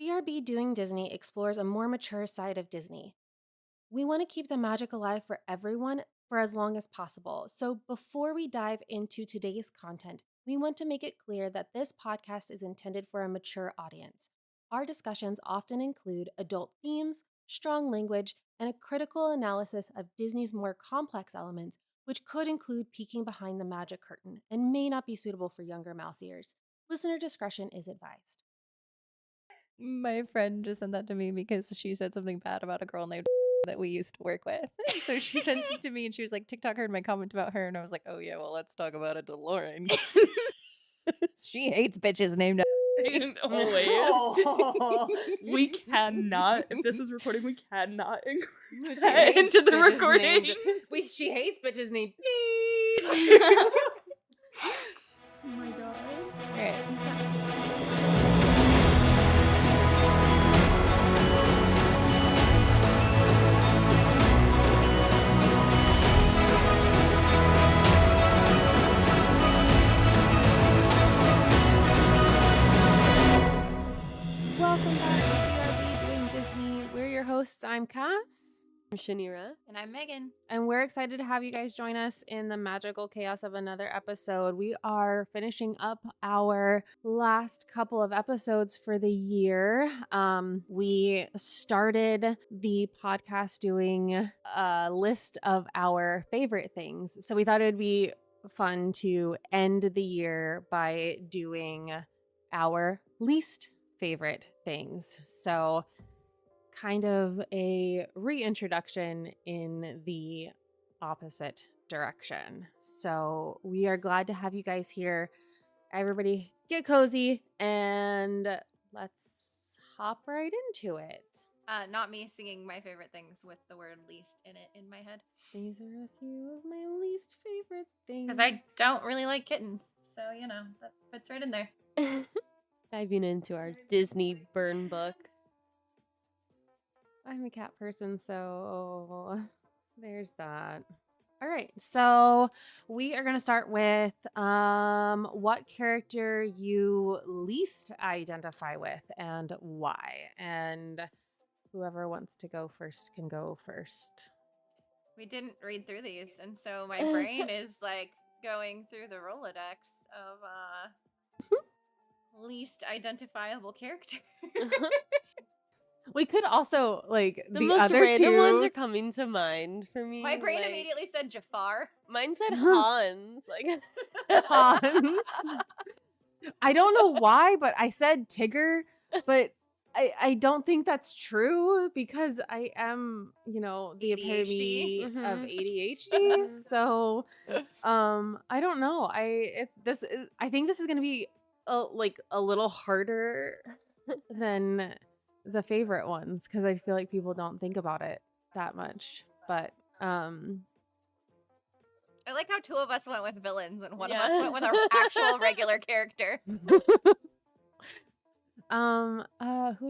BRB Doing Disney explores a more mature side of Disney. We want to keep the magic alive for everyone for as long as possible. So before we dive into today's content, we want to make it clear that this podcast is intended for a mature audience. Our discussions often include adult themes, strong language, and a critical analysis of Disney's more complex elements, which could include peeking behind the magic curtain and may not be suitable for younger mouse ears. Listener discretion is advised. My friend just sent that to me because she said something bad about a girl named that we used to work with. So she sent it to me and she was like, TikTok heard my comment about her. And I was like, oh yeah, well, let's talk about it to Lauren. She hates bitches named Always. Oh. We cannot, if this is recording, we cannot include She that hates into the bitches recording. named- she hates bitches named Oh my god. All right. Welcome back to BRB Doing Disney. We're your hosts. I'm Cass. I'm Shanira. And I'm Megan. And we're excited to have you guys join us in the magical chaos of another episode. We are finishing up our last couple of episodes for the year. We started the podcast doing a list of our favorite things. So we thought it would be fun to end the year by doing our least favorite things. So kind of a reintroduction in the opposite direction. So we are glad to have you guys here. Everybody get cozy and let's hop right into it. Not me singing my favorite things with the word least in it in my head. These are a few of my least favorite things. Because I don't really like kittens. So, you know, that fits right in there. Diving into our Disney burn book. I'm a cat person, so there's that. All right, so we are going to start with what character you least identify with and why. And whoever wants to go first can go first. We didn't read through these, and so my brain is like going through the Rolodex of least identifiable character. We could also, like, The the most other random two. ones are coming to mind for me. My brain like, immediately said Jafar. Mine said Hans. Like Hans. I don't know why, but I said Tigger, but I don't think that's true because I am, you know, the epitome ADHD. of Mhm. ADHD. So, I don't know. I think this is gonna be a little harder than the favorite ones because I feel like people don't think about it that much. But I like how two of us went with villains and one of us Yeah. went with our actual regular character. who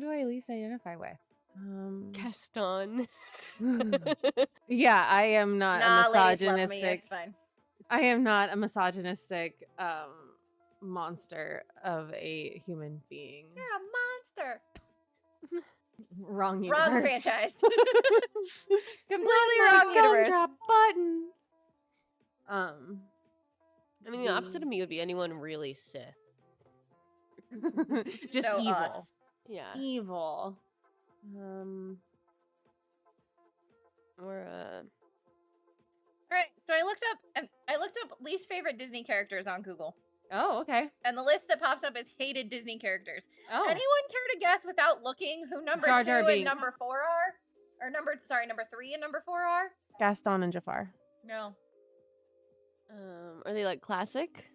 do I least identify with? Gaston. Yeah, I am not Nah, a ladies love me. misogynistic. It's fine. I am not a misogynistic monster of a human being. You're a monster. Wrong Wrong universe. franchise. Completely wrong universe. Drop buttons. I mean, the opposite of me would be anyone really Sith. Just No, evil. us. Yeah. Evil. Or All right, so I looked up least favorite Disney characters on Google, Oh, okay. and the list that pops up is hated Disney characters. Oh. Anyone care to guess without looking who number Jar 2 Jar and Binks. number 4 are? Or number 3 and number 4 are? Gaston and Jafar. No. are they like classic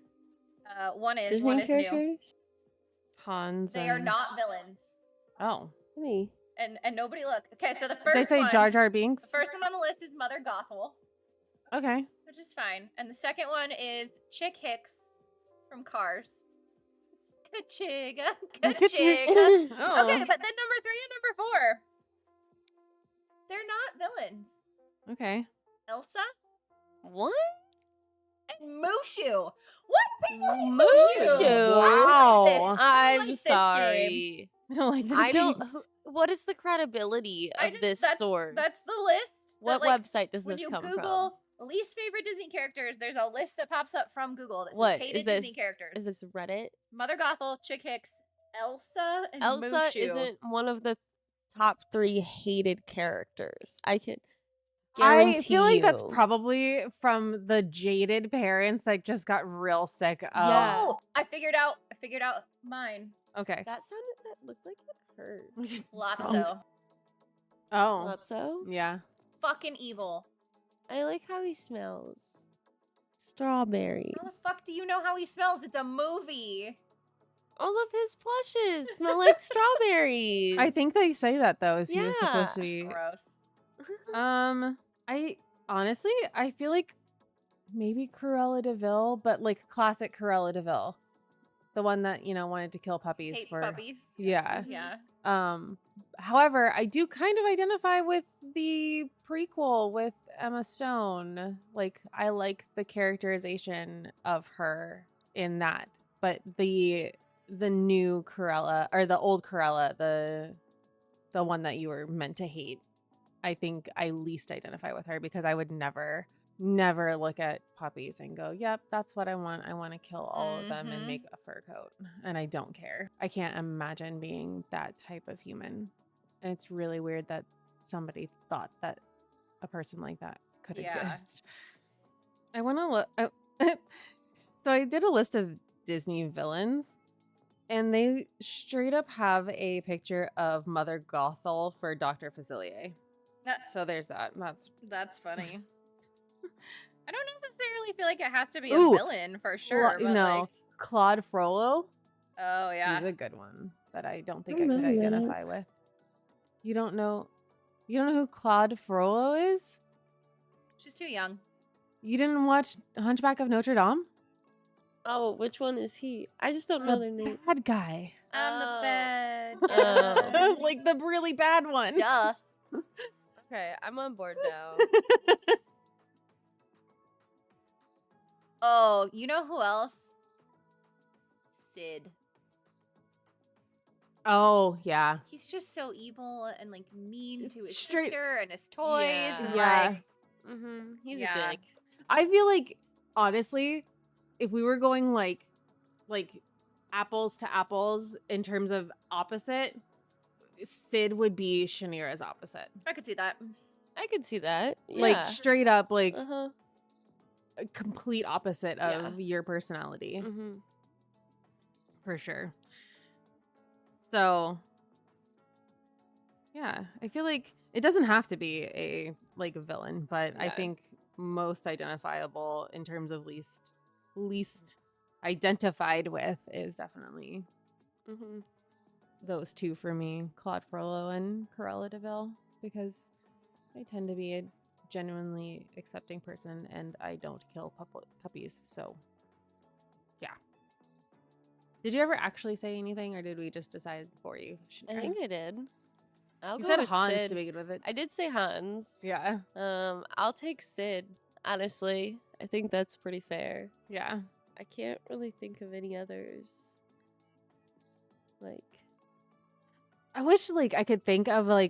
One is Disney one is new. characters? Hans. They are and- not villains, Oh. Really? and nobody look. Okay, so the first They say one, Jar Jar Binks. the first one on the list is Mother Gothel, Okay. which is fine, and the second one is Chick Hicks from Cars. Kachiga, Kachiga. Oh. Okay, but then number 3 and number 4, they're not villains. Okay. Elsa? What? Mushu. What people hate Mushu? Wow. I'm this sorry. I don't like this I don't. game. What is the credibility of this source? That's the list. What that, like, website does when this you come Google least favorite Disney characters, there's a list that pops up from Google that says What hated is this? Disney characters. Is this Reddit? Mother Gothel, Chick Hicks, Elsa, and Elsa Mushu. isn't one of the top 3 hated characters. I can guarantee I feel like that's you. probably from the jaded parents that just got real sick of. Yeah. Oh, I figured out mine. Okay. That looked like it hurt. Lotso. Oh. Not so. Yeah. Fucking evil. I like how he smells. Strawberries. How the fuck do you know how he smells? It's a movie. All of his plushes smell like strawberries. I think they say that though. Is he was supposed to be? Gross. I honestly, I feel like maybe Cruella DeVille, but like classic Cruella DeVille, the one that wanted to kill puppies Hate for. puppies. Yeah. Yeah. However, I do kind of identify with the prequel with Emma Stone. Like, I like the characterization of her in that, but the new Cruella or the old Cruella, the one that you were meant to hate, I think I least identify with her because I would never look at puppies and go, yep, that's what I want. I want to kill all of them and make a fur coat. And I don't care. I can't imagine being that type of human. And it's really weird that somebody thought that a person like that could exist. I want to look. So I did a list of Disney villains, and they straight up have a picture of Mother Gothel for Dr. Facilier. So there's that. That's funny. I don't necessarily feel like it has to be a Ooh, villain for sure. But no, like, Claude Frollo. oh yeah, He's a good one that I don't think I I could don't know who that identify is. with. You don't know who Claude Frollo is? she's too young. You didn't watch Hunchback of Notre Dame? Oh, which one is he? I just don't know their The name. bad guy. I'm the bad. Oh. guy. Like the really bad one. Duh. Okay, I'm on board now. Oh, you know who else? Sid. Oh, yeah. He's just so evil and like mean It's to his straight- sister and his toys. Yeah. And Yeah. like, He's Yeah. a dick. I feel like, honestly, if we were going like apples to apples in terms of opposite, Sid would be Shanira's opposite. I could see that. I could see that. Like Yeah. straight up, like Uh-huh. a complete opposite of your personality. Mm-hmm. For sure. So yeah, I feel like it doesn't have to be a villain, but I Yeah. think most identifiable in terms of least identified with is definitely Mm-hmm. those two for me, Claude Frollo and Cruella DeVille, because I tend to be a genuinely accepting person and I don't kill puppies. So yeah. Did you ever actually say anything, or did we just decide for you? I think I did. I'll You go said with Hans Sid. to begin with it. I did say Hans. Yeah. I'll take Sid. Honestly, I think that's pretty fair. Yeah. I can't really think of any others. Like, I wish I could think of a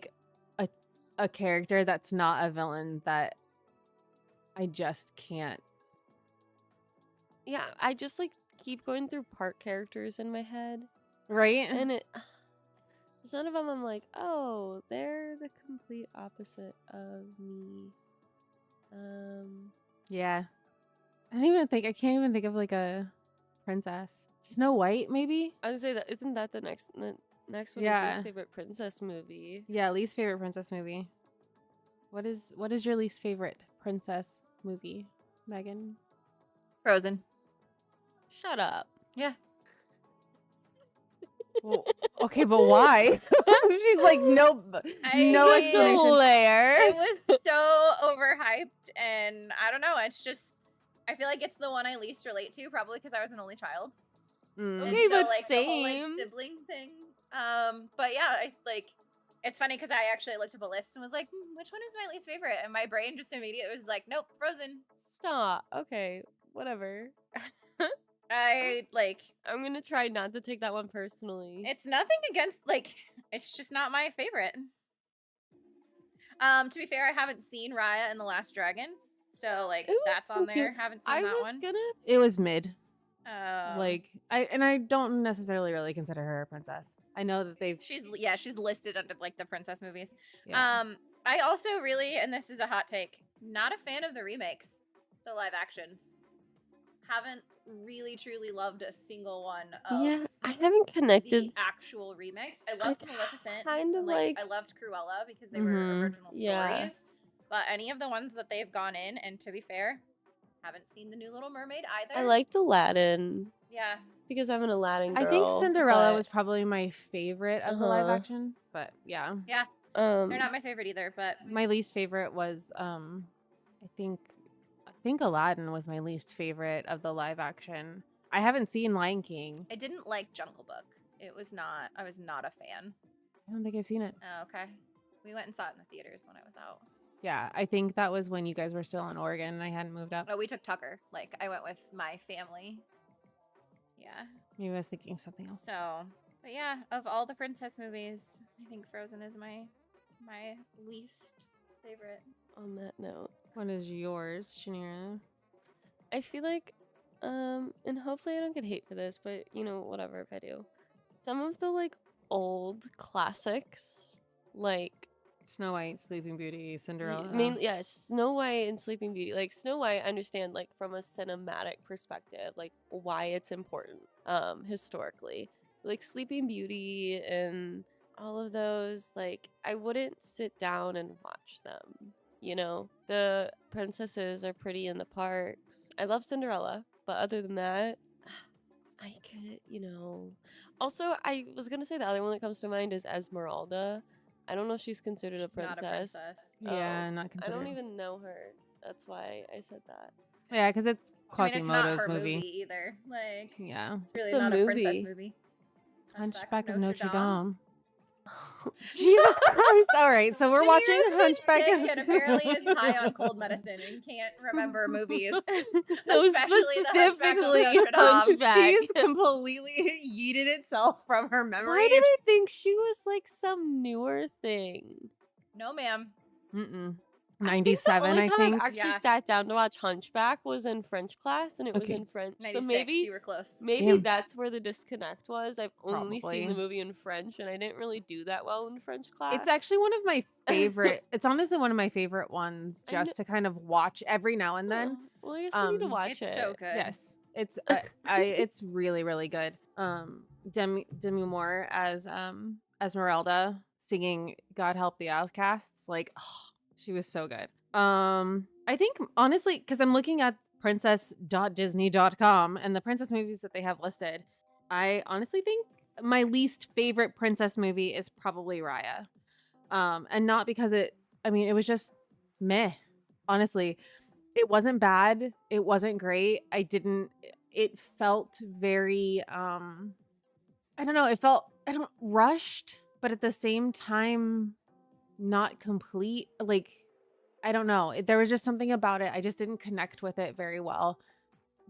character that's not a villain that I just can't. yeah, I just keep going through part characters in my head, Right? and there's none of them I'm like, oh, they're the complete opposite of me. Yeah. I can't even think of a princess. Snow White, maybe? I would say that isn't that the next one Yeah. is the favorite princess movie. Yeah, least favorite princess movie. What is your least favorite princess movie, Megan? Frozen. Shut up. Yeah. Well, okay, but why? She's like, no I- explanation. It was so overhyped, and I don't know. It's just, I feel like it's the one I least relate to, probably because I was an only child. Mm. And Okay, so, but the whole, same. sibling thing. But yeah, it's funny because I actually looked up a list and was like, which one is my least favorite? And my brain just immediately was like, nope, Frozen. Stop. Okay. whatever. I like. I'm gonna try not to take that one personally. It's nothing against like. It's just not my favorite. To be fair, I haven't seen Raya and the Last Dragon, so like It was that's so on there. cute. Haven't seen I that was one. gonna. It was mid. Um, I don't necessarily really consider her a princess. I know that they've she's listed under like the princess movies. yeah. I also really, and this is a hot take, not a fan of the remakes, the live actions. Haven't really truly loved a single one of Yeah, I haven't connected. the actual remakes. I loved Maleficent. kind of and, like- I loved Cruella because they were Mhm. original Yeah. stories. But any of the ones that they've gone in, and to be fair, haven't seen the new Little Mermaid either. I liked Aladdin Yeah. because I'm an Aladdin girl. I think Cinderella but, was probably my favorite of the live Uh-huh. action, but yeah. Um, They're not my favorite either, but My least favorite was I think Aladdin was my least favorite of the live action. I haven't seen Lion King. I didn't like Jungle Book. I was not a fan. I don't think I've seen it. Oh, okay. We went and saw it in the theaters when I was out. Yeah, I think that was when you guys were still in Oregon and I hadn't moved up. Oh, we took Tucker. Like I went with my family. Yeah. Maybe I was thinking of something else. So, but yeah, of all the princess movies, I think Frozen is my least favorite. on that note, What is yours, Shanira? I feel like, and hopefully I don't get hate for this, but you know, whatever if I do. Some of the like old classics, like Snow White, Sleeping Beauty, Cinderella. mainly, yeah, Snow White and Sleeping Beauty. Like Snow White, I understand like from a cinematic perspective, like why it's important, historically. Like Sleeping Beauty and all of those, like I wouldn't sit down and watch them. You know, the princesses are pretty in the parks. I love Cinderella, but other than that, I could, you know. Also, I was gonna say the other one that comes to mind is Esmeralda. I don't know if she's considered a princess. Not a princess. Yeah, Oh, not I considered. don't even know her. That's why I said that. Yeah, because it's I mean, it's not Quasimodo's her movie. movie either. Like Yeah. it's really the not a princess movie? movie. Hunchback of Notre Dame. Jesus Christ. All right, so we're watching Hunchback of and apparently is high on cold medicine and can't remember movies. No, Especially the Hunchback of specifically Notre Dame. Hunchback. She's completely yeeted itself from her memory. Why did I think she was like some newer thing? No, ma'am. Mm-mm. The 97, only I time think. I've actually Yeah. sat down to watch Hunchback was in French class, and it was Okay. in French. 96. So maybe you were close. maybe Damn. that's where the disconnect was. I've only Probably. seen the movie in French, and I didn't really do that well in French class. It's actually one of my favorite. It's honestly one of my favorite ones, I kn- just to kind of watch every now and then. Oh, well, I guess we need to watch It's it. so good. Yes, it's it's really really good. Demi Moore as Esmeralda singing "God Help the Outcasts." Like, oh, she was so good. I think honestly, because I'm looking at princess.disney.com and the princess movies that they have listed, I honestly think my least favorite princess movie is probably Raya. And not because it was just meh. Honestly, it wasn't bad. It wasn't great. It felt very, I don't know. It felt, rushed, but at the same time, not complete. Like, I don't know. There was just something about it. I just didn't connect with it very well.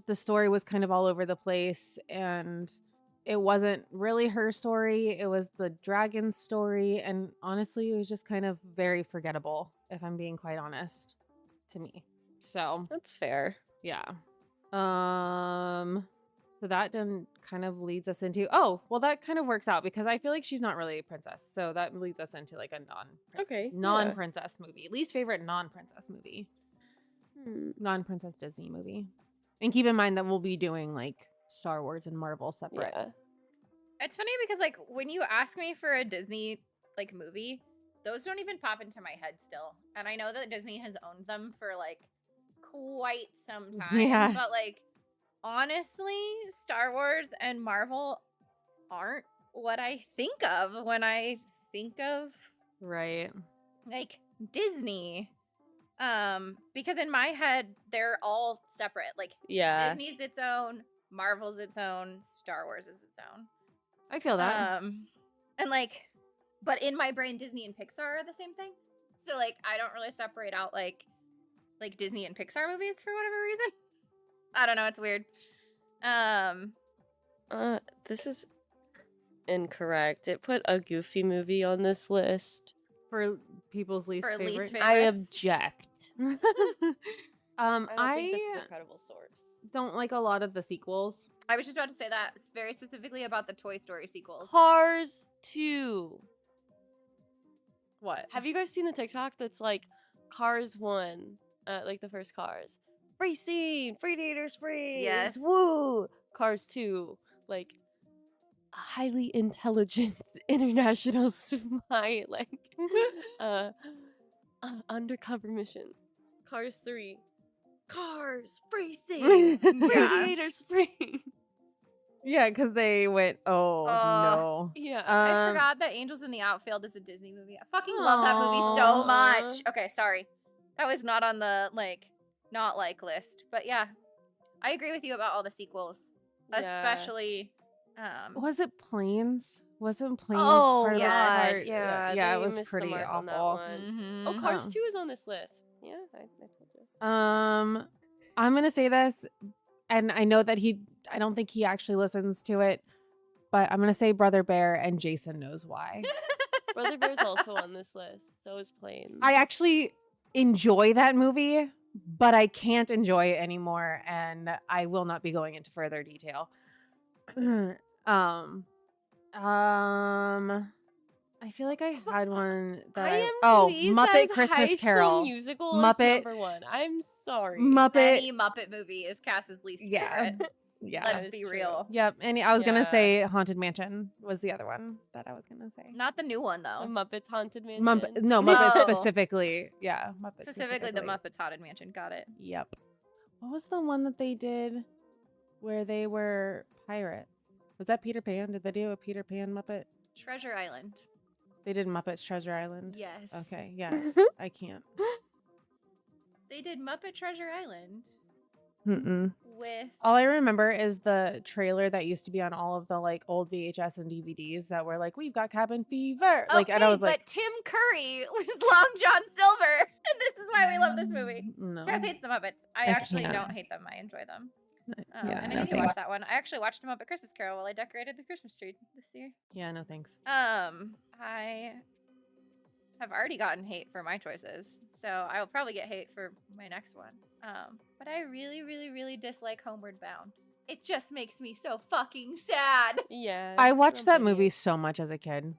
The story was kind of all over the place, and it wasn't really her story. It was the dragon's story, and honestly, it was just kind of very forgettable, if I'm being quite honest, to me. So, That's fair. yeah. So that then kind of leads us into that kind of works out because I feel like she's not really a princess. So that leads us into like a Okay. non-princess movie. Least favorite non-princess movie. Hmm. Non-princess Disney movie. And keep in mind that we'll be doing like Star Wars and Marvel separate. Yeah. It's funny because like when you ask me for a Disney like movie, those don't even pop into my head still. And I know that Disney has owned them for like quite some time. Yeah. But like honestly, Star Wars and Marvel aren't what I think of when I think of Right. like Disney. Because in my head they're all separate. Like Yeah. Disney's its own, Marvel's its own, Star Wars is its own. I feel that. And like, but in my brain, Disney and Pixar are the same thing. So like, I don't really separate out like Disney and Pixar movies for whatever reason. I don't know. It's weird. This is incorrect. It put a Goofy movie on this list. For people's least For least favorite. favorite. I Favorites? object. I don't think this is a credible source. don't like a lot of the sequels. I was just about to say that. It's very specifically about the Toy Story sequels. Cars 2. What? Have you guys seen the TikTok that's like Cars 1, like the first Cars? Racing, Predator Springs, Yes. woo! Cars 2, like a highly intelligent international spy, like undercover mission. Cars 3, Cars, Racing, Radiator Springs. Yeah, because they went, oh no. Yeah. I forgot that Angels in the Outfield is a Disney movie. I fucking love that movie so much. Okay, sorry. That was not on the, not like list. But yeah, I agree with you about all the sequels. Yeah. Especially, Was it Planes? Wasn't Planes Oh, part of yes. that part? Yeah, Yeah, it they was missed the pretty mark on that awful. one. mhm. Oh, Cars Oh. 2 is on this list. Yeah, I told you. I'm gonna say this, and I know that I don't think he actually listens to it, but I'm gonna say Brother Bear, and Jason knows why. Brother Bear's also on this list. So is Planes. I actually enjoy that movie, but I can't enjoy it anymore, and I will not be going into further detail. I feel like I had one that IMDb Muppet says Christmas High School Carol. Musical Muppet- is number 1. I'm sorry. Any Muppet movie is Cass's least Yeah. favorite. Yeah. Let's is be true. real. Yep. And I was gonna Yeah. say Haunted Mansion was the other one that I was gonna say. Not the new one, The though. Muppets Haunted Mansion. Muppet No. specifically. Yeah. Muppet Specifically the Muppets Haunted Mansion. Got it. Yep. What was the one that they did where they were pirates? Was that Peter Pan? Did they do a Peter Pan Muppet? Treasure Island. They did Muppets Treasure Island. Yes. Okay. Yeah. I can't. They did Muppet Treasure Island Mm-mm. with... All I remember is the trailer that used to be on all of the old VHS and DVDs that were like, "We've got cabin fever." And I was like, but Tim Curry was Long John Silver, and this is why we love this movie. No. Cass hates the Muppets. I I actually can't. don't hate them. I enjoy them. Yeah, and no I need to thanks. watch that one. I actually watched a Muppet Christmas Carol while I decorated the Christmas tree this year. Yeah, no thanks. I have already gotten hate for my choices, so I will probably get hate for my next one. But I really, really, really dislike Homeward Bound. It just makes me so fucking sad. Yeah. I watched that don't blame movie you. so much as a kid.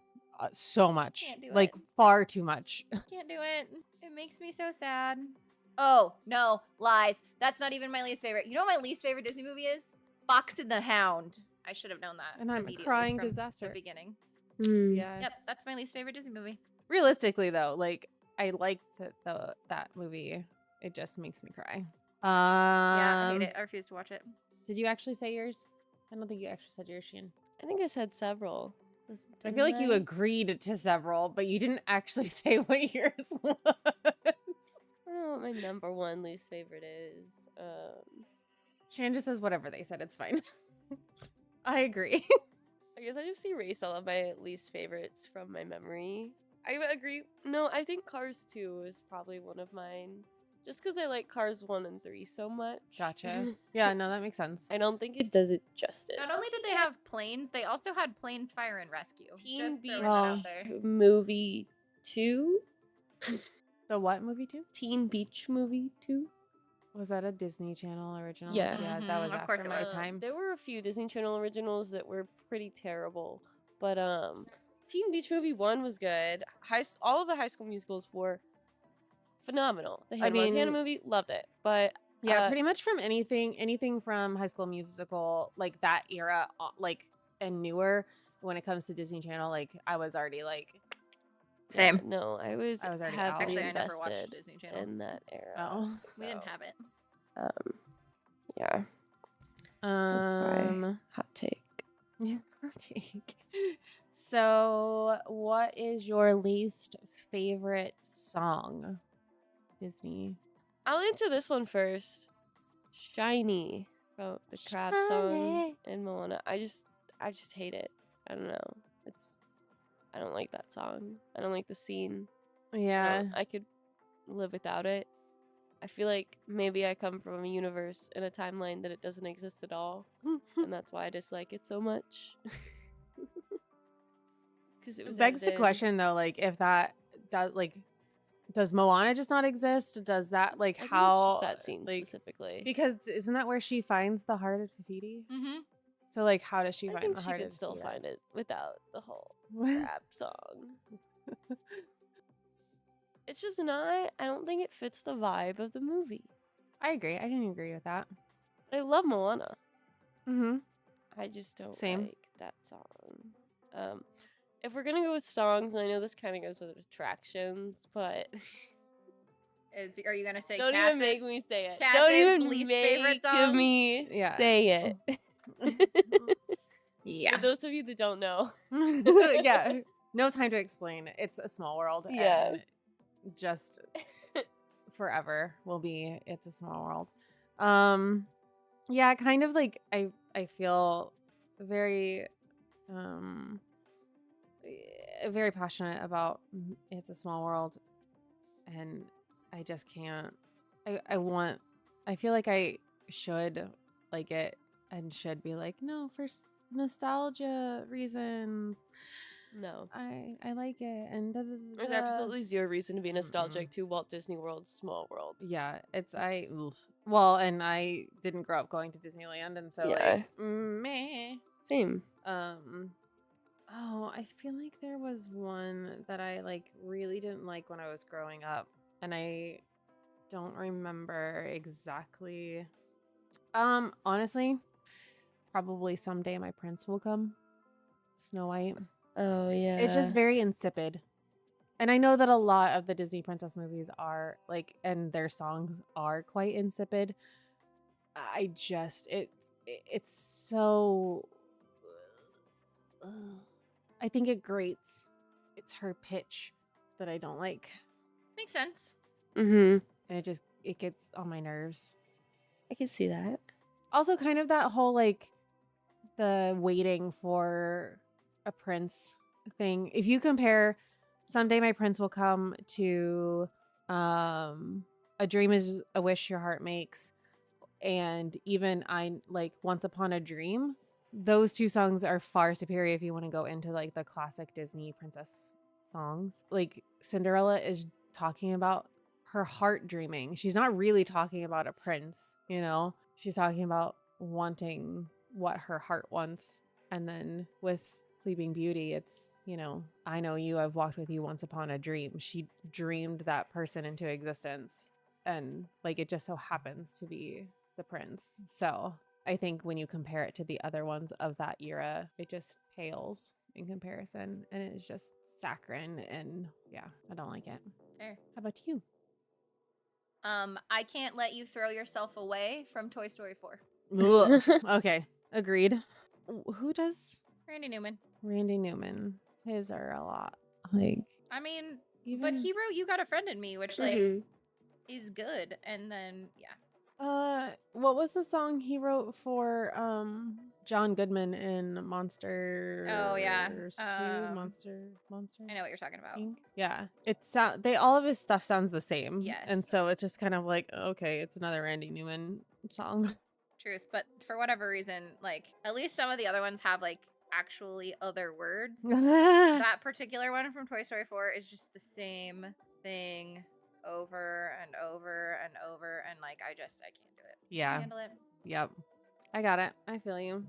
So much. Can't do Like it. far too much. Can't do it. It makes me so sad. Oh, no, lies. That's not even my least favorite. You know what my least favorite Disney movie is? Fox and the Hound. I should have known that. And I'm a immediately crying from disaster. The beginning. Yeah. Yep, that's my least favorite Disney movie. Realistically though, I like that movie. It just makes me cry. Yeah, I hate it. I refuse to watch it. Did you actually say yours? I don't think you actually said yours, Sheen. I think I said several. I feel like you Didn't I? agreed to several, but you didn't actually say what yours was. I don't know what my number 1 least favorite is. Shan just says whatever they said. It's fine. I agree. I guess I just erase all of my least favorites from my memory. I agree. No, I think Cars 2 is probably one of mine. Just because I like Cars 1 and 3 so much. Gotcha. Yeah, no, that makes sense. I don't think it does it justice. Not only did they have planes, they also had Planes, Fire, and Rescue. Teen Just Beach throwing that out there. Movie 2? The what movie too? Teen Beach Movie 2? Was that a Disney Channel original? Yeah. Yeah, that was Of after course it my was. time. There were a few Disney Channel originals that were pretty terrible. But Teen Beach Movie 1 was good. All of the High School Musicals were phenomenal. The Hannah Montana mean- movie, loved it. But Yeah, pretty much from anything from High School Musical, like that era, and newer. When it comes to Disney Channel, I was already Same. yeah, no, I was I was already out. heavily Actually, I never watched invested Disney Channel. in that era. Oh. We didn't so, have it. Yeah, Um, hot take. yeah, I'll take. So, what is your least favorite song? Disney. I'll answer this one first. Shiny from the crab song Shiny. in Moana. I just hate it. I don't know. I don't like that song. I don't like the scene. Yeah. I could live without it. I feel like maybe I come from a universe in a timeline that it doesn't exist at all, and that's why I dislike it so much. Because it was Begs the edited. question though, like if that does does Moana just not exist? Does that I think how it's just that scene like specifically. because isn't that where she finds the heart of Tafiti? Mm-hmm. So like how does she I find think the she heart could of still Tafiti? find it without the whole rap song. It's just not. I don't think it fits the vibe of the movie. I agree. I can agree with that. I love Moana. Mm-hmm. I just don't Same. like that song. If we're gonna go with songs, and I know this kind of goes with attractions, but Are you gonna say don't even make me say it. Cash's Don't even least make favorite song? me Yeah. say it. Yeah. For those of you that don't know, Yeah. No time to explain. It's a small world. Yeah. And just forever will be It's a Small World. Yeah, kind of like I feel very very passionate about It's a Small World, and I just can't. I feel like I should like it and should be like, no, for nostalgia reasons. no. I like it, and There's absolutely zero reason to be nostalgic to Walt Disney World's Small World. yeah. It's well, and I didn't grow up going to Disneyland, and so Yeah. like meh. Same. Oh, I feel like there was one that I like really didn't like when I was growing up, and I don't remember exactly. Honestly, probably Someday My Prince Will Come. Snow White. Oh yeah. It's just very insipid. And I know that a lot of the Disney princess movies are like, and their songs are quite insipid. I just it's so I think it grates. It's her pitch that I don't like. Makes sense. Mm-hmm. And it gets on my nerves. I can see that. Also kind of that whole like the waiting for a prince thing. If you compare Someday My Prince Will Come to A Dream Is a Wish Your Heart Makes, and even I like Once Upon a Dream, those two songs are far superior if you want to go into like the classic Disney princess songs. Like Cinderella is talking about her heart dreaming. She's not really talking about a prince, you know? She's talking about wanting what her heart wants. And then with Sleeping Beauty, it's, you know, I know you, I've walked with you once upon a dream. She dreamed that person into existence. And like it just so happens to be the prince. So I think when you compare it to the other ones of that era, it just pales in comparison. And it's just saccharine. And yeah, I don't like it. Fair. How about you? I Can't Let You Throw Yourself Away from Toy Story 4. Ugh. Okay, agreed. Who does Randy Newman. Randy Newman? His are a lot. Like, I mean, even but he wrote You Got a Friend in Me, which like Mhm. is good. And then yeah. what was the song he wrote for John Goodman in Monster? Oh, yeah. 2? Monster. I know what you're talking about. Inc. Yeah, it's all of his stuff sounds the same. Yes. and so it's just kind of like, okay, it's another Randy Newman song. Truth, but for whatever reason, like at least some of the other ones have like actually other words. That particular one from Toy Story 4 is just the same thing over and over and over, and like I can't do it. Yeah. Can't handle it. Yep. I got it. I feel you.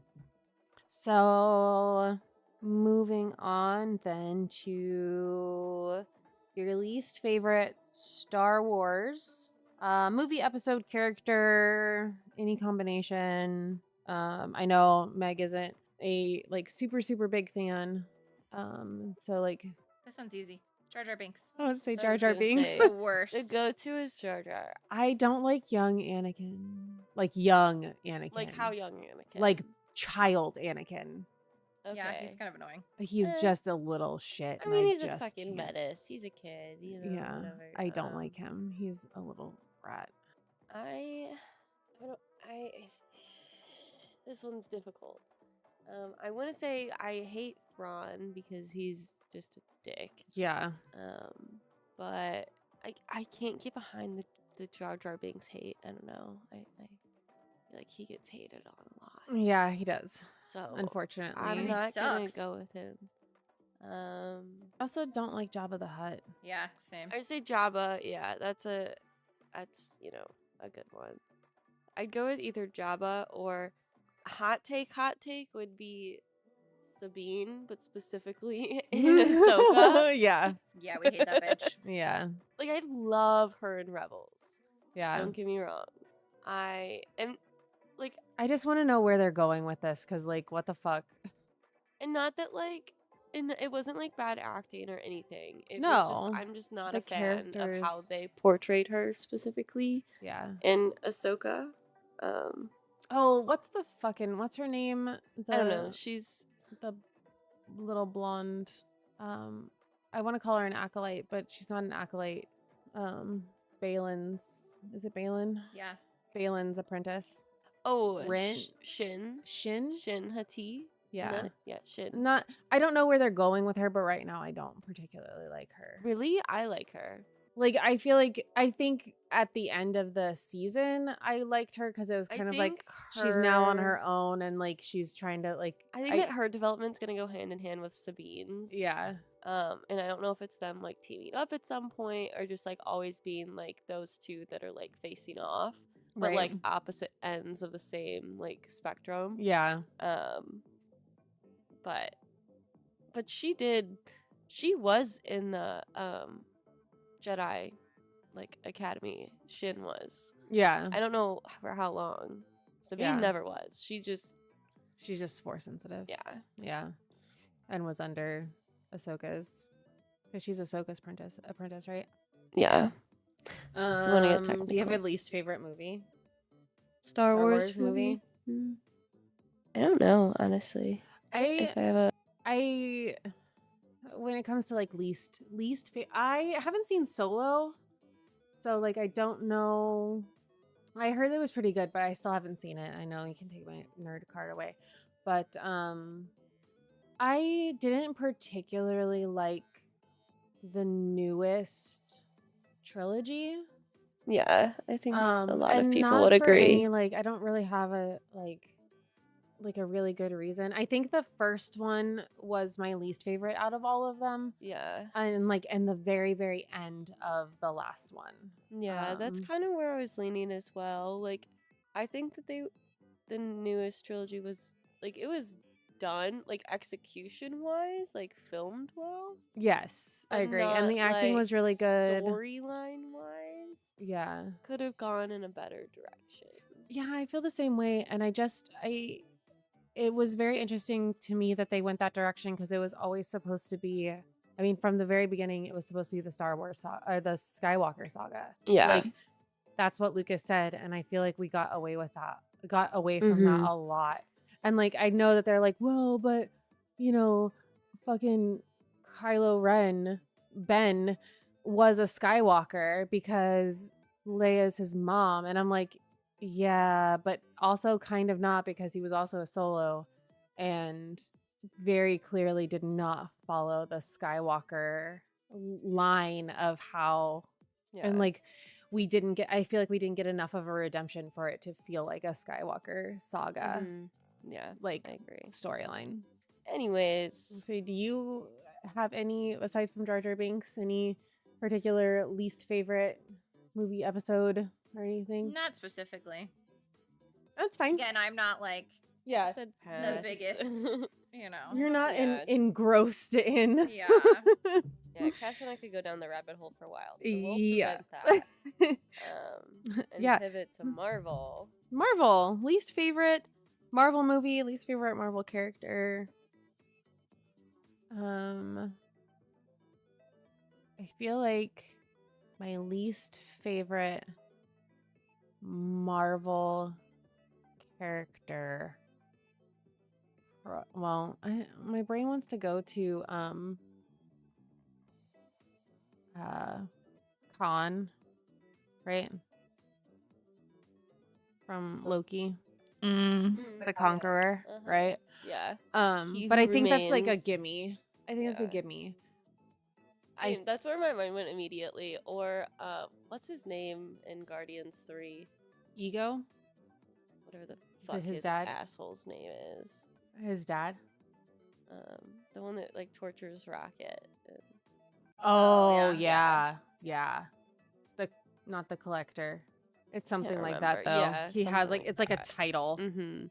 So, moving on then to your least favorite Star Wars movie, episode, character, any combination. I know Meg isn't a like super big fan. So like This one's easy. Jar Jar Binks. I would say I was Jar Jar gonna Binks. say- The worst. The go-to is Jar Jar. I don't like young Anakin. Like young Anakin. Like how young Anakin? Like child Anakin. Okay. Yeah, he's kind of annoying. He's Eh. just a little shit. I and mean, he's a just fucking can't. menace. He's a kid. You know. Yeah, Whatever. I don't like him. He's a little brat. This one's difficult. I want to say I hate Thrawn because he's just a dick. Yeah. But I can't get behind the Jar Jar Binks hate. I don't know. I feel like he gets hated on a lot. Yeah, he does. So Unfortunately, I'm he not gonna sucks. go with him. I also don't like Jabba the Hutt. Yeah, same. I'd say Jabba. Yeah, that's a good one. I'd go with either Jabba or hot take. Hot take would be Sabine, but specifically in Ahsoka. Yeah, Yeah, we hate that bitch. yeah, Like I love her in Rebels. yeah. Don't get me wrong. I am like, I just want to know where they're going with this, because like, what the fuck? and not that like, and it wasn't like bad acting or anything. It was No, just I'm just not the a fan of how they characters- portrayed her specifically Yeah. in Ahsoka. Oh, what's her name? I don't know. She's The little blonde. I want to call her an acolyte, but she's not an acolyte. Balin's. Is it Balin? Yeah. Balin's apprentice. Rin. Shin. Shin Hati. Yeah. Yeah, Shin. Not. I don't know where they're going with her, but right now I don't particularly like her. Really, I like her. Like I think at the end of the season I liked her because it was kind of like she's now on her own and like she's trying to like. I think that her development's gonna go hand in hand with Sabine's. Yeah. And I don't know if it's them like teaming up at some point or just like always being like those two that are like facing off, but Right. like opposite ends of the same like spectrum. Yeah. But she was in the Jedi like Academy. Shin was. Yeah. I don't know for how long. Sabine Yeah. never was. She's just force sensitive. yeah. Yeah. And was under Ahsoka's, because she's Ahsoka's apprentice, right? Yeah. Wanna get Do you have a technical. least favorite movie? Star Wars Wars movie? movie? I don't know, honestly. If I have a I when it comes to like I haven't seen Solo, so like I don't know. I heard it was pretty good, but I still haven't seen it. I know you can take my nerd card away, but I didn't particularly like the newest trilogy. yeah, I think a lot of and people not would for agree. any, like I don't really have a like a really good reason. I think the first one was my least favorite out of all of them. Yeah. And like in the very, very end of the last one. Yeah, that's kind of where I was leaning as well. Like I think that the newest trilogy was like it was done like execution wise, like filmed well. Yes, I but agree. And the not, acting was really good. Storyline wise, Yeah. could have gone in a better direction. Yeah, I feel the same way. And it was very interesting to me that they went that direction, because it was always supposed to be, I mean, from the very beginning, it was supposed to be the Star Wars or the Skywalker saga. Yeah. Like, that's what Lucas said. And I feel like we got away with that, got away from that a lot. And like, I know that they're like, well, but, you know, fucking Kylo Ren, Ben, was a Skywalker because Leia's his mom. And I'm like, yeah, but also kind of not, because he was also a Solo and very clearly did not follow the Skywalker line of how, Yeah. and like I feel like we didn't get enough of a redemption for it to feel like a Skywalker saga Yeah, like I agree. storyline. Anyways, So do you have any, aside from Jar Jar Binks, any particular least favorite movie episode or anything? Not specifically. That's fine. Again, I'm not like, Yeah. I said pass. the biggest, you know. You're not Yeah. engrossed in. Yeah. Yeah, Cass and I could go down the rabbit hole for a while, so we'll Yeah. prevent that. And Yeah. pivot to Marvel. Marvel. Least favorite Marvel movie, least favorite Marvel character. I feel like my least favorite Marvel character. Well, my brain wants to go to Khan, right? From Loki, the Conqueror, Uh-huh. right? Yeah. He But I who think that's like a remains. gimme. I think that's a Yeah. gimme. Same. That's where my mind went immediately. Or what's his name in Guardians 3? Ego, Whatever the fuck his his dad? asshole's name is. his dad. The one that like tortures Rocket. Oh yeah. yeah. The not the collector. It's something Can't like that remember. though. Yeah, He has something like like it's like a that. title. Mm-hmm.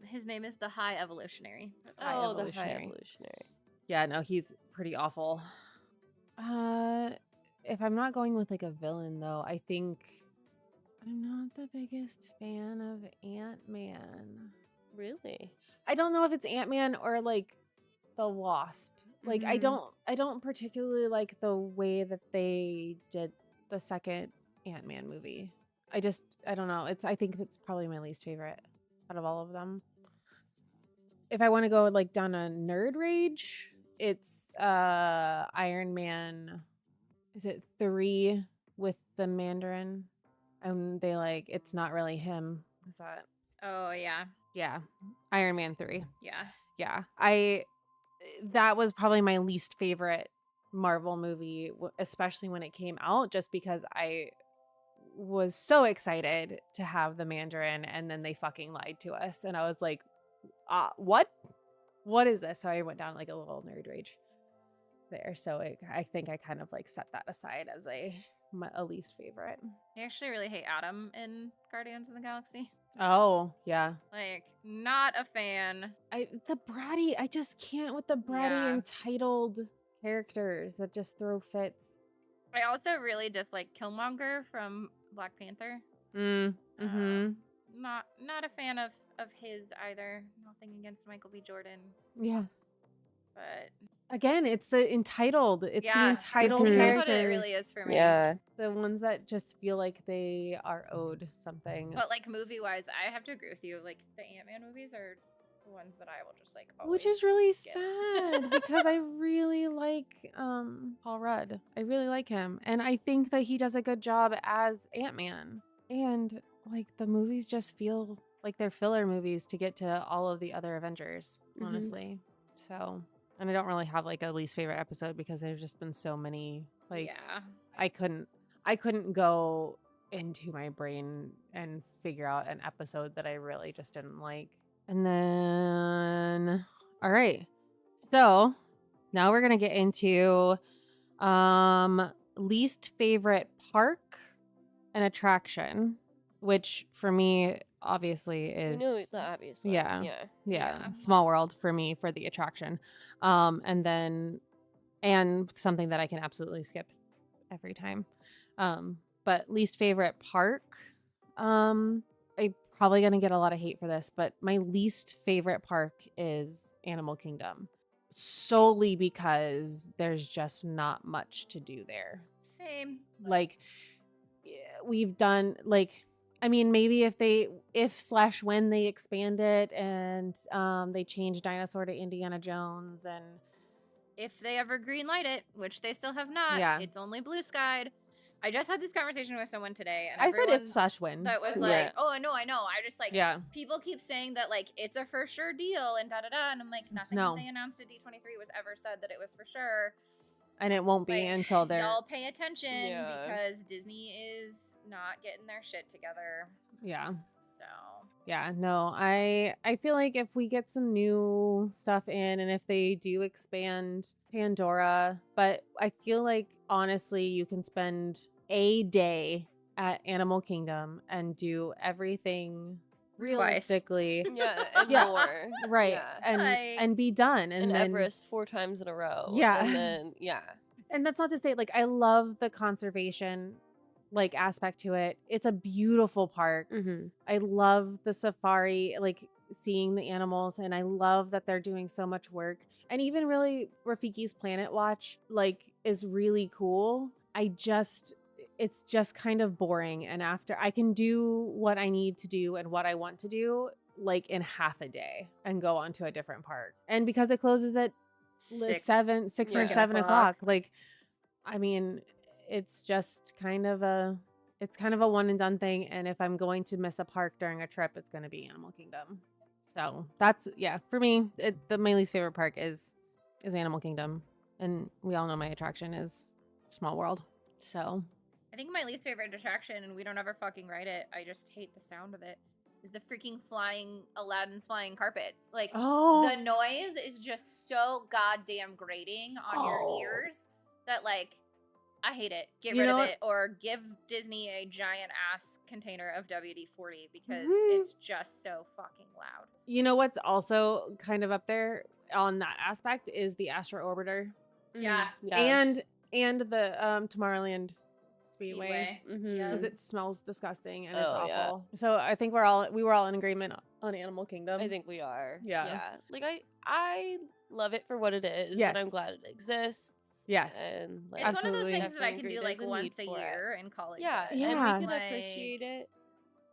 His name is the High Evolutionary. The High Evolutionary. Evolutionary. Yeah, no, he's pretty awful. If I'm not going with like a villain though, I think I'm not the biggest fan of Ant-Man. Really? I don't know if it's Ant-Man or like the Wasp. Like I Mhm. don't particularly like the way that they did the second Ant-Man movie. I don't know. I think it's probably my least favorite out of all of them. If I want to go like down a nerd rage, it's Iron Man. Is it 3 with the Mandarin? And they like it's not really him. Is that Oh yeah, yeah. Iron Man 3. yeah. Yeah. That was probably my least favorite Marvel movie, especially when it came out, just because I was so excited to have the Mandarin and then they fucking lied to us. And I was like, what? What is this? So I went down like a little nerd rage there. So I think I kind of like set that aside as a least favorite. I actually really hate Adam in Guardians of the Galaxy. Oh, yeah. Like, not a fan. I just can't with the bratty Yeah. entitled characters that just throw fits. I also really dislike Killmonger from Black Panther. Mm-hmm. Not a fan of his either. Nothing against Michael B. Jordan, Yeah. but Again, it's the entitled. It's the yeah, entitled Mhm. characters. that's what it really is for me. Yeah. The ones that just feel like they are owed something. But like movie wise, I have to agree with you. Like the Ant-Man movies are the ones that I will just like Which always is really skip. sad because I really like Paul Rudd. I really like him. And I think that he does a good job as Ant-Man. And like the movies just feel like they're filler movies to get to all of the other Avengers, Mhm. honestly. So, and I don't really have like a least favorite episode because there's just been so many. Like yeah, I couldn't go into my brain and figure out an episode that I really just didn't like. And then all right. So, now we're going to get into least favorite park and attraction, which for me obviously We is know the obvious one. yeah. Yeah. Yeah. Small World for me for the attraction. And something that I can absolutely skip every time. But least favorite park, I'm probably gonna get a lot of hate for this, but my least favorite park is Animal Kingdom, solely because there's just not much to do there. same. Like we've done like I mean maybe when they expand it and they change dinosaur to Indiana Jones and If they ever greenlight it, which they still have not, Yeah. it's only blue skied. I just had this conversation with someone today, and I said everyone if/when that was Yeah. like, "Oh, I know." I just like, yeah people keep saying that like it's a for sure deal and da da da, and I'm like, nothing no. that they announced at D23 was ever said that it was for sure. and it won't be Like, until they're y'all pay attention Yeah. because Disney is not getting their shit together. yeah. So Yeah, no, I feel like if we get some new stuff in and if they do expand Pandora, but I feel like honestly you can spend a day at Animal Kingdom and do everything realistically Yeah, and Yeah. more. right Yeah. Like- and be done And then Everest 4 times in a row. Yeah. And then, yeah. and that's not to say like I love the conservation like aspect to it. It's a beautiful park. Mm-hmm. I love the safari, like seeing the animals, and I love that they're doing so much work. And even really Rafiki's Planet Watch like is really cool. It's just kind of boring. And after I can do what I need to do and what I want to do like in half a day and go on to a different park. And because it closes at 6 or Yeah. 7 o'clock, like I mean it's just kind of a one and done thing. And if I'm going to miss a park during a trip, it's going to be Animal Kingdom. So that's for me my least favorite park is Animal Kingdom. And we all know my attraction is Small World. So I think my least favorite attraction, and we don't ever fucking ride it, I just hate the sound of it, is the freaking Aladdin's flying carpets. Like, the noise is just so goddamn grating on your ears that, like, I hate it. Get rid of it, or give Disney a giant ass container of WD-40 because it's just so fucking loud. You know what's also kind of up there on that aspect is the Astro Orbiter. Yeah. And the Tomorrowland Speedway. Because Yeah. it smells disgusting and it's Oh, awful. yeah. So I think we were all in agreement on Animal Kingdom. I think we are. Yeah. Like I love it for what it is. Yes. And I'm glad it exists. Yes. And like, It's one of those Absolutely. things that I can Definitely do agree, like there's a once need a for it. year and call it yeah, good. Yeah. and we can Like- appreciate it.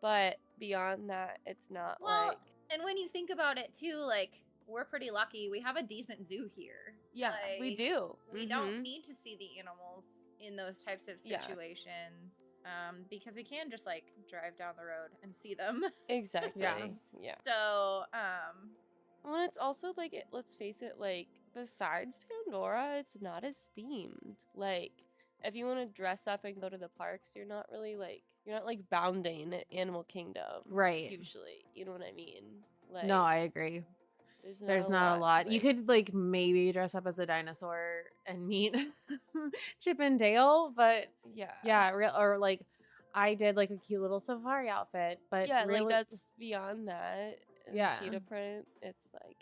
But beyond that, it's not Well, like and when you think about it too, like, we're pretty lucky. We have a decent zoo here. yeah, we Like, do. We Mhm. don't need to see the animals in those types of Yeah. situations because we can just like drive down the road and see them. Exactly. Yeah. Yeah. So, Well, it's also like let's face it, like besides Pandora, it's not as themed. Like if you want to dress up and go to the parks, you're not bounding at Animal Kingdom. Right. Usually. You know what I mean? Like No, I agree. there's There's not a lot. to You it. could like maybe dress up as a dinosaur and meet Chip and Dale, but Yeah. or like I did like a cute little safari outfit, but Yeah, really, like that's beyond that. And Yeah. Cheetah print, it's like,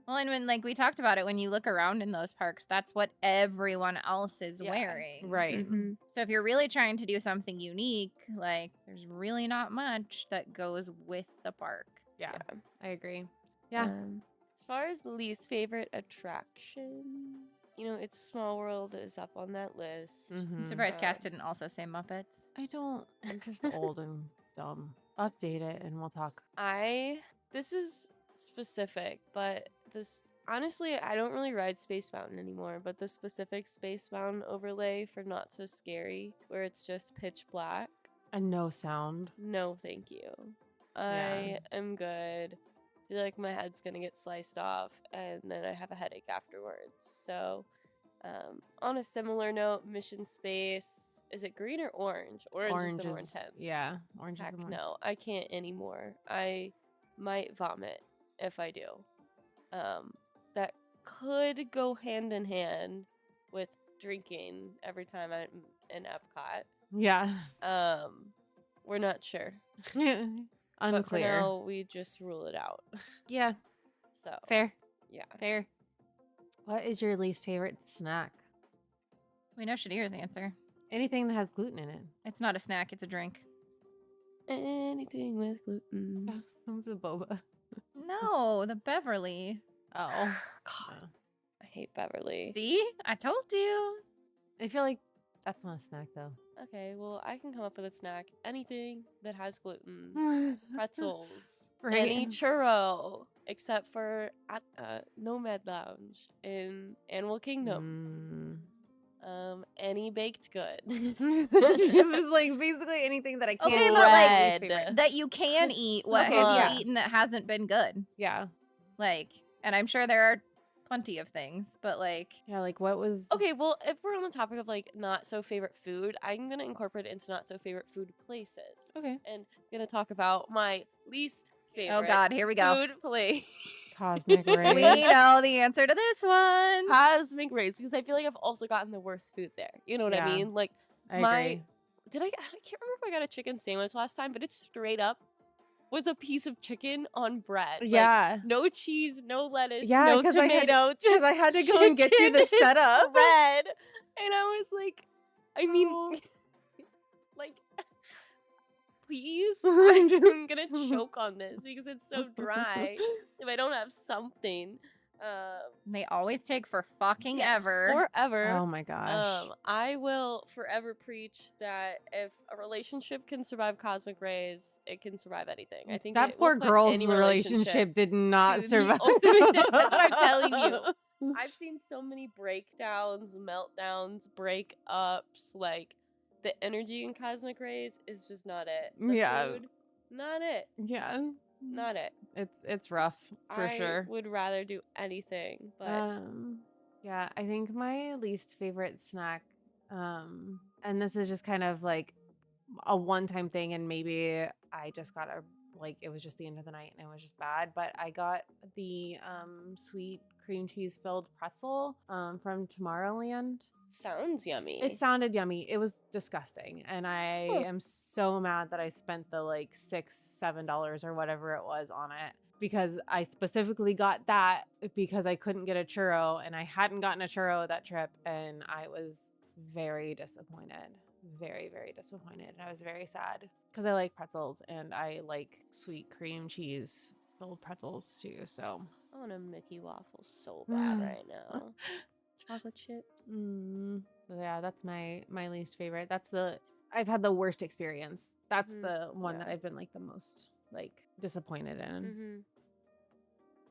well, and when like we talked about it, when you look around in those parks, that's what everyone else is Yeah. wearing. right. mhm. So if you're really trying to do something unique, like there's really not much that goes with the park. Yeah, I agree. Yeah. As far as least favorite attraction, It's a Small World is up on that list. I'm Mhm. surprised Cass didn't also say Muppets. I don't. I'm just old and dumb. Update it and we'll talk. This is specific, but honestly, I don't really ride Space Mountain anymore, but the specific Space Mountain overlay for Not So Scary, where it's just pitch black. And no sound. No, thank you. Yeah. I am good. I feel like my head's gonna get sliced off, and then I have a headache afterwards. So, on a similar note, Mission Space, is it green or orange? Orange is the more intense. Yeah, orange Heck is the more. no, I can't anymore. I might vomit if I do. That could go hand in hand with drinking every time I'm in Epcot. Yeah. We're not sure. But for Unclear. now, we just rule it out. Yeah. So Fair. yeah. Fair. What is your least favorite snack? We know Shadir's answer. Anything that has gluten in it. It's not a snack, it's a drink. Anything with gluten. The boba. No, the Beverly. Oh. God, I hate Beverly. See? I told you. I feel like that's not a snack though. Okay, well, I can come up with a snack. Anything that has gluten. Pretzels. Any Right. churro. Except for at Nomad Lounge in Animal Kingdom. Any baked good. It's just like basically anything that I can't Okay, eat. but, like, is favorite. That you can eat. What have Croissants. you eaten that hasn't been good? Yeah. Like, and I'm sure there are plenty of things, but like, Yeah, like what was Okay, well, if we're on the topic of like not so favorite food, I'm gonna incorporate it into not so favorite food places. Okay. And I'm gonna talk about my least favorite oh God, here we go. food place. Cosmic Ray. We know the answer to this one. Cosmic Rays, because I feel like I've also gotten the worst food there. You know what Yeah. I mean? Like I my agree. I can't remember if I got a chicken sandwich last time, but it straight up was a piece of chicken on bread. Like, Yeah. no cheese, no lettuce, Yeah, no 'cause I had- tomato. Because I had to go and get you the chicken and setup. bread. And I was like, I mean, Oh. like, please, I'm I'm gonna choke on this because it's so dry. If I don't have something, They always take for fucking yes, ever. forever. Oh my gosh. I will forever preach that if a relationship can survive cosmic rays, it can survive anything. I think that it will poor put girl's any relationship did not to the survive. ultimate depth. That's what I'm telling you. I've seen so many breakdowns, meltdowns, breakups. Like the energy in cosmic rays is just not it. The Yeah. food, not it. Yeah. Not it. It's rough for I sure. would rather do anything, but Yeah, I think my least favorite snack, and this is just kind of like a one-time thing, and maybe I just got a like it was just the end of the night and it was just bad. But I got the sweet cream cheese filled pretzel from Tomorrowland. Sounds yummy. It sounded yummy. It was disgusting, and I am so mad that I spent the like $6-7 or whatever it was on it, because I specifically got that because I couldn't get a churro, and I hadn't gotten a churro that trip, and I was very disappointed. Very, very disappointed. And I was very sad because I like pretzels and I like sweet cream cheese filled pretzels too. So I want a Mickey waffle so bad right now. Chocolate chips. So yeah, that's my least favorite. I've had the worst experience. That's the one that I've been like the most like disappointed in.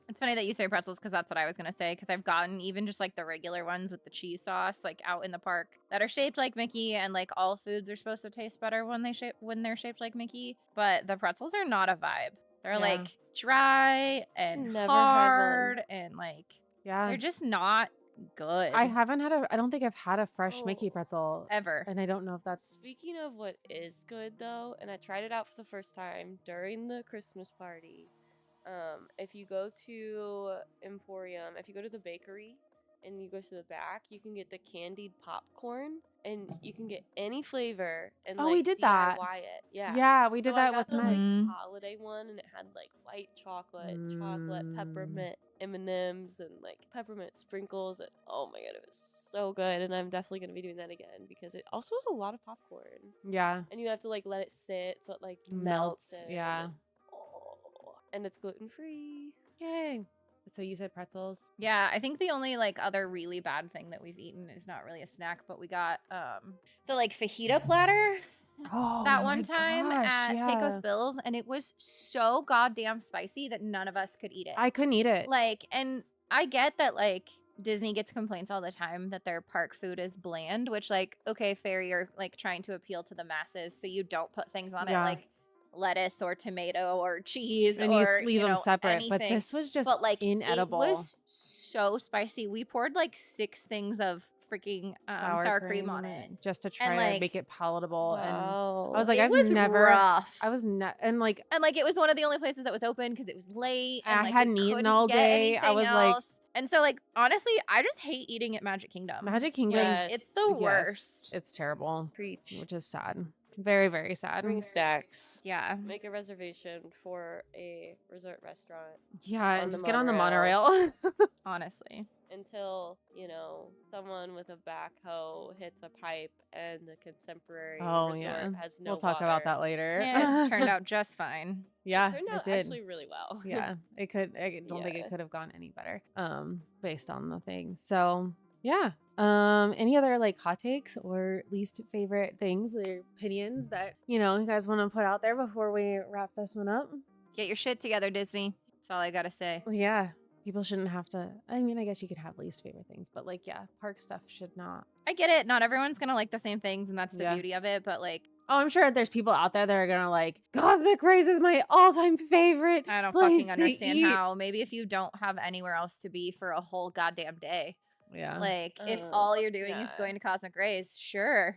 It's funny that you say pretzels because that's what I was going to say, because I've gotten even just like the regular ones with the cheese sauce like out in the park that are shaped like Mickey, and like all foods are supposed to taste better when they're shaped like Mickey, but the pretzels are not a vibe. They're like dry and hard and like they're just not good. I don't think I've had a fresh Mickey pretzel ever. And I don't know if that's Speaking of what is good though, and I tried it out for the first time during the Christmas party. If you go to Emporium, if you go to the bakery and you go to the back, you can get the candied popcorn, and you can get any flavor and like we did DIY that. it. Yeah. Yeah, we did So I that got with the Meg. like holiday one, and it had like white chocolate, peppermint M&Ms, and like peppermint sprinkles. And oh my god, it was so good. And I'm definitely gonna be doing that again because it also was a lot of popcorn. Yeah. And you have to like let it sit so it like melts. Yeah. And it's gluten free. Yay. So you said pretzels? Yeah, I think the only like other really bad thing that we've eaten is not really a snack, but we got the like fajita platter that one time at Pecos Bills, and it was so goddamn spicy that none of us could eat it. I couldn't eat it. Like, and I get that like Disney gets complaints all the time that their park food is bland, which like, okay, fair, you're like trying to appeal to the masses, so you don't put things on it like lettuce or tomato or cheese, and or you leave them separate. anything. But this was just like inedible. It was so spicy. We poured like 6 things of freaking sour cream on it just to try to make it palatable. Wow. And I was like, it was rough. I was not, and like it was one of the only places that was open because it was late. And I hadn't eaten all day. I was like, and so like honestly, I just hate eating at Magic Kingdom. Magic Kingdom, it's the worst. It's terrible. Preach. Which is sad. Very, very sad. Bring stacks. Yeah. Make a reservation for a resort restaurant. Yeah, and just get on the monorail. Honestly. Until, someone with a backhoe hits a pipe and the contemporary resort has no We'll talk about that later. Yeah, it turned out just fine. Yeah, it turned out did. actually really well. Yeah, it could. I don't think it could have gone any better. Based on the thing. So yeah. Any other like hot takes or least favorite things or opinions that you guys want to put out there before we wrap this one up? Get your shit together, Disney. That's all I gotta say. Yeah. People shouldn't have to. I mean, I guess you could have least favorite things, but like, yeah, park stuff should not. I get it. Not everyone's gonna like the same things, and that's the beauty of it. But like, oh, I'm sure there's people out there that are gonna like Cosmic Race is my all-time favorite. I don't fucking understand how. Maybe if you don't have anywhere else to be for a whole goddamn day. Yeah. Like, if all you're doing is going to Cosmic Race, sure.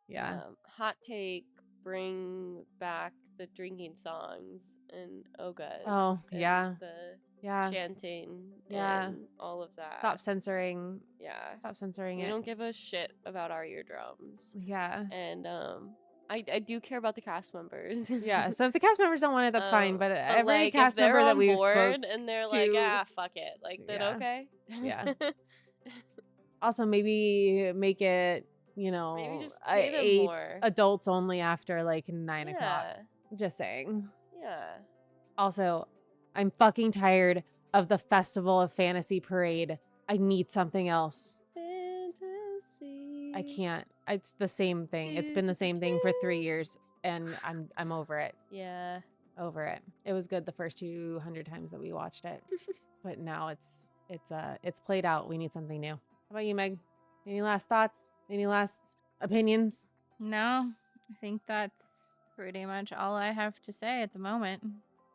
Yeah. Hot take: bring back the drinking songs and Ogas. Oh, yeah. The chanting. Yeah. And all of that. Stop censoring. Yeah. Stop censoring it. We don't give a shit about our eardrums. Yeah. And I do care about the cast members. Yeah. So if the cast members don't want it, that's fine. But every like, cast member that we've spoken and they're like, fuck it. Like, then okay. Yeah. Also, maybe make it, maybe just pay them more. Adults only after like 9 o'clock. Just saying. Yeah. Also, I'm fucking tired of the Festival of Fantasy Parade. I need something else. Fantasy. I can't. It's the same thing. It's been the same thing for 3 years, and I'm over it. Yeah. Over it. It was good the first 200 times that we watched it, but now it's played out. We need something new. How about you, Meg? Any last thoughts? Any last opinions? No, I think that's pretty much all I have to say at the moment.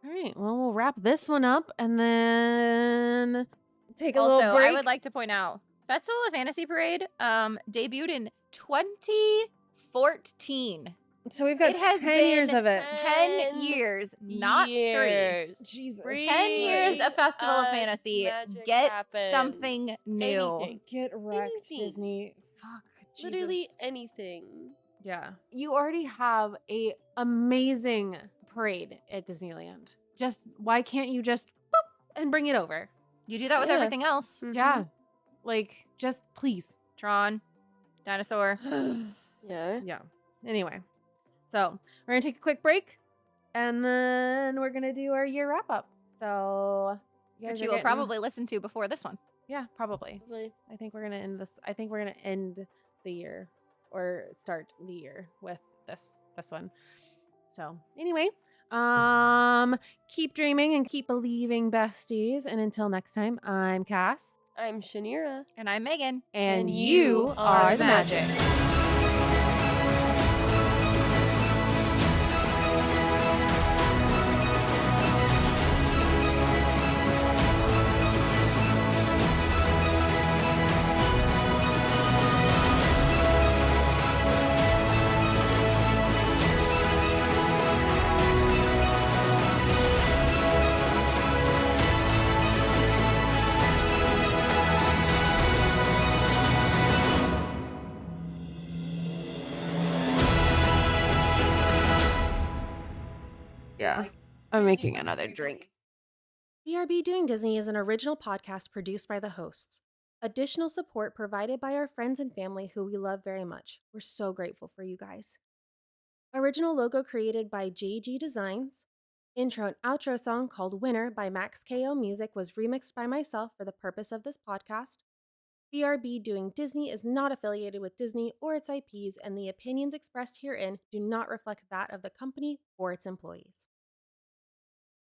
All right. Well, we'll wrap this one up and then take a little break. I would like to point out Festival of Fantasy Parade debuted in 2014. So we've got It has 10 years been of it. 10 years, not 3. years. Jesus. 10 years of Breeze Festival of us, Fantasy. magic Get happens. something new. Anything. Get wrecked, Anything. Disney. Fuck. Literally Jesus. anything. Yeah. You already have a amazing parade at Disneyland. Just why can't you just boop and bring it over? You do that with Yeah. everything else. Yeah. Like just please. Tron, dinosaur. Yeah. Yeah. Anyway. So, we're going to take a quick break and then we're going to do our year wrap up. So, you guys Which you are will getting- probably listen to before this one. Yeah, probably. Probably. I think we're going to end this. I think we're going to end the year or start the year with this one. So, anyway, keep dreaming and keep believing, besties. And until next time, I'm Cass. I'm Shanira. And I'm Megan. And And you you are are the the magic. Yeah. I'm making another drink. BRB Doing Disney is an original podcast produced by the hosts. Additional support provided by our friends and family who we love very much. We're so grateful for you guys. Original logo created by JG Designs. Intro and outro song called Winner by Max KO Music was remixed by myself for the purpose of this podcast. BRB Doing Disney is not affiliated with Disney or its IPs, and the opinions expressed herein do not reflect that of the company or its employees.